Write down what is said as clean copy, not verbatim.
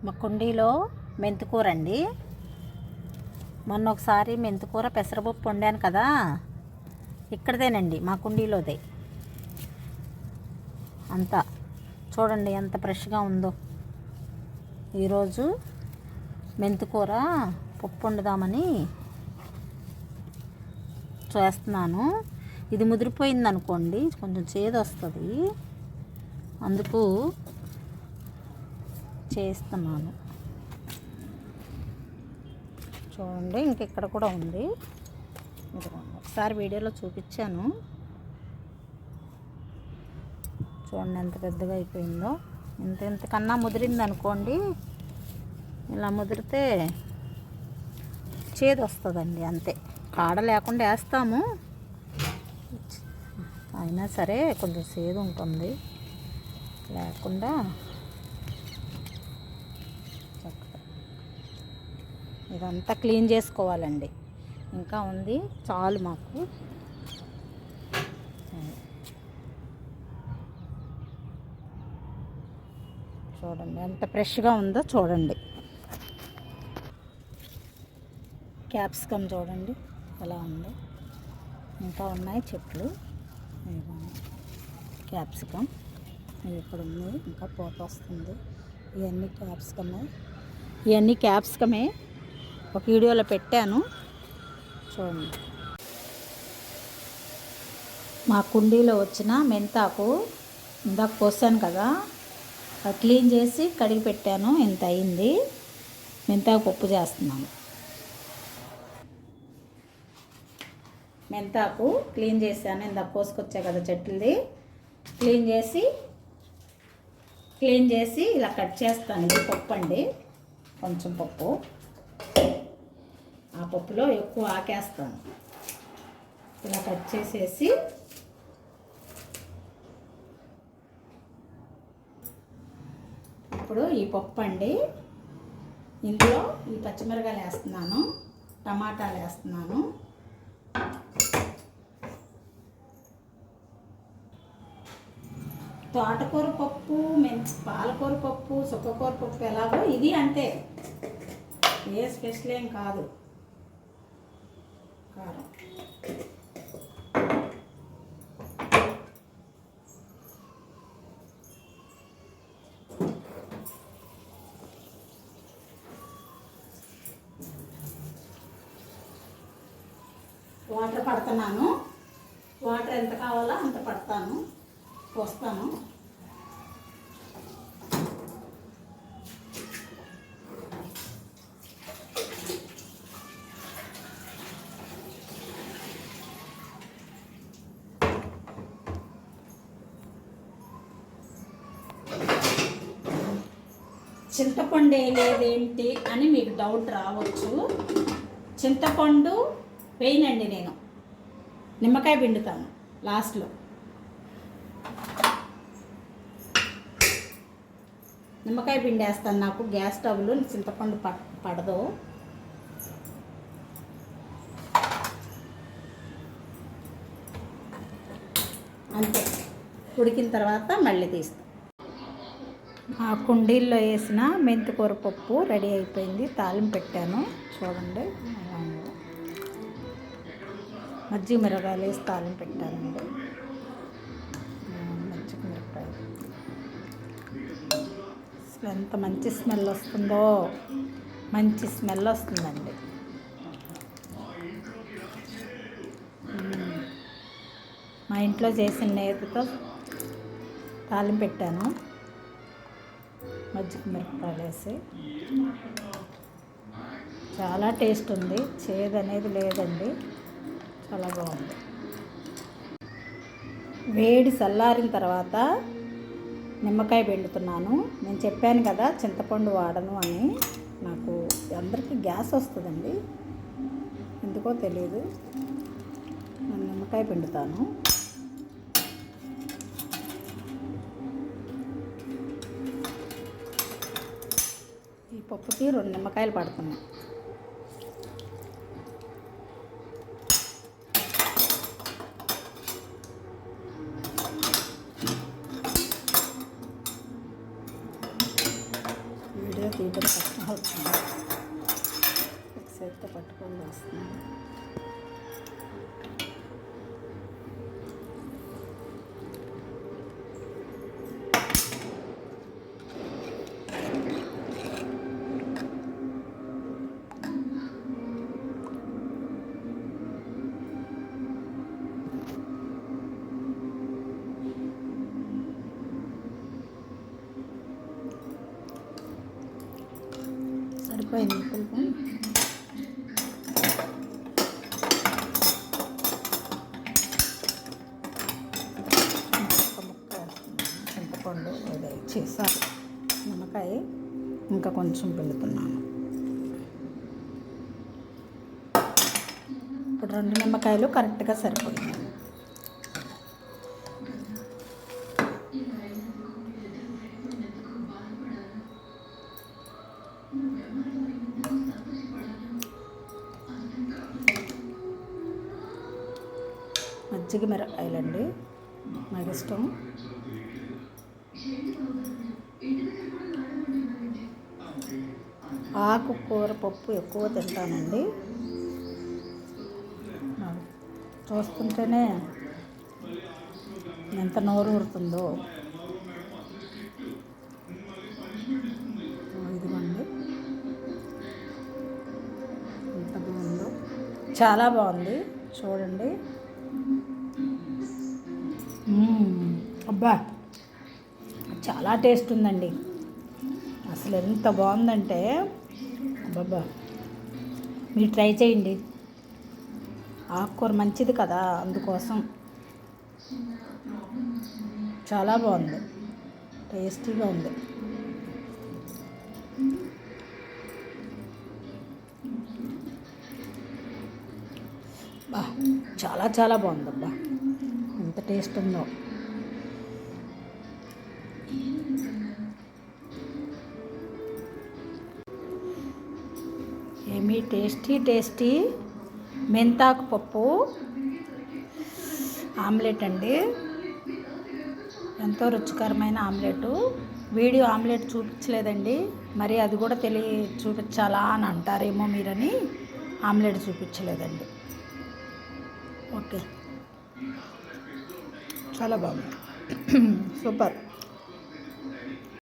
మా కుండీలో మెంతికూర అండి. మొన్న ఒకసారి మెంతికూర పెసరపప్పు వండాను కదా, ఇక్కడదేనండి, మా కుండీలోదే. అంతా చూడండి ఎంత ఫ్రెష్గా ఉందో. ఈరోజు మెంతికూర పప్పు వండుదామని చేస్తున్నాను. ఇది ముదిరిపోయింది అనుకోండి, కొంచెం చేదు వస్తుంది, అందుకు చేస్తున్నాను. చూడండి ఇంకెక్కడ కూడా ఉంది, ఒకసారి వీడియోలో చూపించాను. చూడండి ఎంత పెద్దగా అయిపోయిందో. ఇంతకన్నా ముదిరింది అనుకోండి, ఇలా ముదిరితే చేదు వస్తుందండి, అంతే. కాడ లేకుండా వేస్తాము, అయినా సరే కొంచెం చేదు ఉంటుంది. లేకుండా ఇదంతా క్లీన్ చేసుకోవాలండి. ఇంకా ఉంది, చాలు మాకు. చూడండి ఎంత ఫ్రెష్గా ఉందో చూడండి. క్యాప్సికమ్ చూడండి ఎలా ఉందో. ఇంకా ఉన్నాయి చెట్లు. క్యాప్సికమ్ ఇక్కడ ఉంది, ఇంకా పూత వస్తుంది. ఇవన్నీ క్యాప్సికమే ఒక వీడియోలో పెట్టాను, చూడండి. మా కుండీలో వచ్చిన మెంతాకు ఇందాక కోసాను కదా, అది క్లీన్ చేసి కడిగి పెట్టాను. ఇంత అయింది. మెంతాకు పప్పు చేస్తున్నాను. మెంతాకు క్లీన్ చేశాను, ఇందాక కోసుకొచ్చా కదా చెట్టుది. క్లీన్ చేసి ఇలా కట్ చేస్తాను. ఇది పప్పు అండి, కొంచెం పప్పు. ఆ పప్పులో ఎక్కువ ఆకేస్తాను. ఇలా కట్ చేసేసి ఇప్పుడు ఈ పప్పు అండి, ఇందులో ఈ పచ్చిమిరకాయలు వేస్తున్నాను, టమాటాలు వేస్తున్నాను, తోటకూర పప్పు, పాలకూర పప్పు, చుక్కకూర పప్పు ఎలాగో ఇది అంతే, ఏ స్పెషల్ ఏం కాదు. కారం వాటర్ పడుతున్నాను. వాటర్ ఎంత కావాలో అంత పడతాను, పోస్తాను. చింతపండు వేయలేదేంటి అని మీకు డౌట్ రావచ్చు. చింతపండు వేయనండి, నేను నిమ్మకాయ పిండుతాను లాస్ట్లో. నిమ్మకాయ పిండేస్తాను, నాకు గ్యాస్ స్టవ్లో చింతపండు పడదు. అంతే, ఉడికిన తర్వాత మళ్ళీ తీస్తాను. ఆ కుండీల్లో వేసిన మెంతికూర పప్పు రెడీ అయిపోయింది. తాలింపు పెట్టాను, చూడండి ఎలా ఉందో. మజ్జిగ మిరపకాయలు వేసి తాలింపు పెట్టానండి. మజ్జిగ మిరపకాయలు అసలు ఎంత మంచి స్మెల్ వస్తుందో, మంచి స్మెల్ వస్తుందండి. మా ఇంట్లో చేసిన నేతితో తాలింపు పెట్టాను, మజ్జిగ మిరపకాయలు వేసి. చాలా టేస్ట్ ఉంది, చేదు అనేది లేదండి, చాలా బాగుంది. వేడి చల్లారిన తర్వాత నిమ్మకాయ పిండుతున్నాను. నేను చెప్పాను కదా చింతపండు వాడను అని. నాకు అందరికీ గ్యాస్ వస్తుందండి, ఎందుకో తెలియదు. నేను నిమ్మకాయ పిండుతాను. ఈ పప్పుకి 2 నిమ్మకాయలు పడుతున్నాయి. తీయడం కష్టం అవుతుంది. ఎక్సైట్తో పట్టుకొని వస్తున్నాను. సరిపోయింది పులుపు. ఒక ముక్క వేస్తున్నాను, చింతపండు అదే చేసారు నిమ్మకాయ ఇంకా కొంచెం పిండుతున్నాను. ఇప్పుడు 2 నిమ్మకాయలు కరెక్ట్గా సరిపోయింది. మజ్జిగ మిరపకాయలండి నాకు ఇష్టం. ఆకుకూర పప్పు ఎక్కువ తింటానండి. చూస్తుంటేనే ఎంత నోరు ఊరుతుందో. ఇదిగోండి ఎంత బాగుందో, చాలా బాగుంది చూడండి. అబ్బా చాలా టేస్ట్ ఉందండి. అసలు ఎంత బాగుందంటే అబ్బబ్బా, మీరు ట్రై చేయండి. ఆకుకూర మంచిది కదా, అందుకోసం చాలా బాగుంది, టేస్టీగా ఉంది. బా చాలా చాలా బాగుందబ్బా, ఎంత టేస్ట్ ఉందో. ఏమీ టేస్టీ మెంతాకు పప్పు ఆమ్లెట్ అండి. ఎంతో రుచికరమైన ఆమ్లెటు. వీడియో ఆమ్లెట్ చూపించలేదండి, మరి అది కూడా చూపించాలా అని అంటారేమో మీరని ఆమ్లెట్ చూపించలేదండి. ఓకే, చాలా బాగుంది, సూపర్.